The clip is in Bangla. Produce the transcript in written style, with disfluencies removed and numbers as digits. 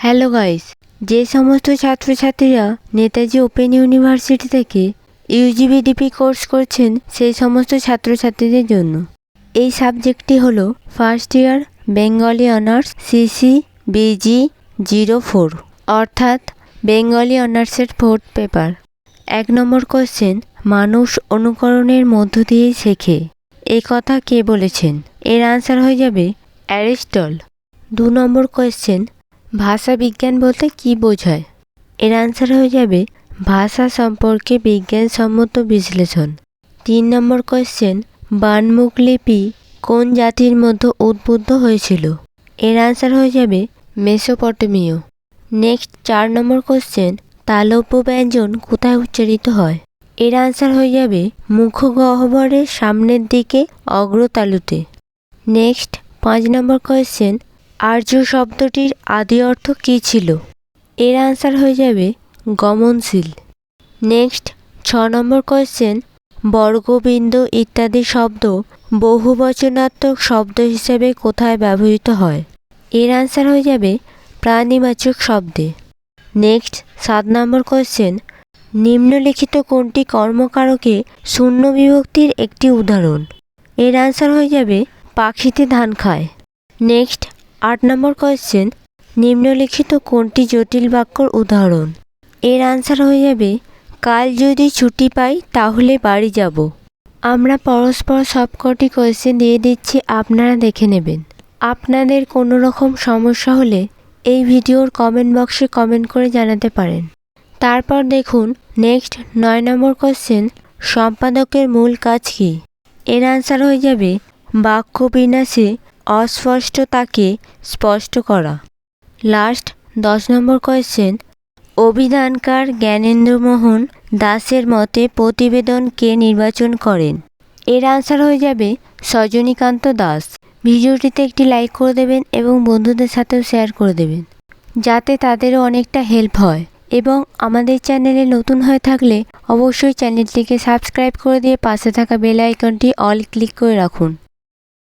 হ্যালো গাইস, যে সমস্ত ছাত্রছাত্রীরা নেতাজি ওপেন ইউনিভার্সিটি থেকে ইউজি বিডিপি কোর্স করছেন সেই সমস্ত ছাত্রছাত্রীদের জন্য এই সাবজেক্টটি হলো first year Bengali honours CC busy 04 অর্থাৎ বেঙ্গলি অনার্সের 4th পেপার। 1 নম্বর কোশ্চেন, মানুষ অনুকরণের মধ্য দিয়েই শেখে, এই কথা কে বলেছেন? এর আনসার হয়ে যাবে অ্যারিস্টল। 2 নম্বর কোশ্চেন, ভাষা বিজ্ঞান বলতে কি বোঝায়? এর আনসার হয়ে যাবে ভাষা সম্পর্কে বিজ্ঞানসম্মত বিশ্লেষণ। 3 নম্বর কোশ্চেন, বানমুখ লিপি কোন জাতির মধ্যে উদ্বুদ্ধ হয়েছিল? এর আনসার হয়ে যাবে মেসোপটেমীয়। নেক্সট 4 নম্বর কোশ্চেন, তালব্য ব্যঞ্জন কোথায় উচ্চারিত হয়? এর আনসার হয়ে যাবে মুখগহ্বরের সামনের দিকে অগ্রতালুতে। নেক্সট 5 নম্বর কোশ্চেন, আর্য শব্দটির আদি অর্থ কী ছিল? এর আনসার হয়ে যাবে গমনশীল। নেক্সট 6 নম্বর কোশ্চেন, বর্গবিন্দু ইত্যাদি শব্দ বহুবচনাত্মক শব্দ হিসেবে কোথায় ব্যবহৃত হয়? এর আনসার হয়ে যাবে প্রাণীবাচক শব্দে। নেক্সট 7 নম্বর কোশ্চেন, নিম্নলিখিত কোনটি কর্মকারকে শূন্য বিভক্তির একটি উদাহরণ? এর আনসার হয়ে যাবে পাখিতে ধান খায়। নেক্সট 8 নম্বর কোশ্চেন, নিম্নলিখিত কোনটি জটিল বাক্যর উদাহরণ? এর আনসার হয়ে যাবে কাল যদি ছুটি পাই তাহলে বাড়ি যাব। আমরা পরস্পর সবকটি কোয়েশ্চেন দিয়ে দিচ্ছি, আপনারা দেখে নেবেন। আপনাদের কোনো রকম সমস্যা হলে এই ভিডিওর কমেন্ট বক্সে কমেন্ট করে জানাতে পারেন। তারপর দেখুন নেক্সট 9 নম্বর কোশ্চেন, সম্পাদকের মূল কাজ কী? এর আনসার হয়ে যাবে বাক্য বিন্যাসে অস্পষ্টতাকে স্পষ্ট করা। লাস্ট 10 নম্বর কোয়েশ্চেন, অভিধানকার জ্ঞানেন্দ্রমোহন দাসের মতে প্রতিবেদন কে নির্বাচন করেন? এর আনসার হয়ে যাবে সজনীকান্ত দাস। ভিডিওটিতে একটি লাইক করে দেবেন এবং বন্ধুদের সাথেও শেয়ার করে দেবেন যাতে তাদেরও অনেকটা হেল্প হয়, এবং আমাদের চ্যানেলে নতুন হয়ে থাকলে অবশ্যই চ্যানেলটিকে সাবস্ক্রাইব করে দিয়ে পাশে থাকা বেল আইকনটি অল ক্লিক করে রাখুন।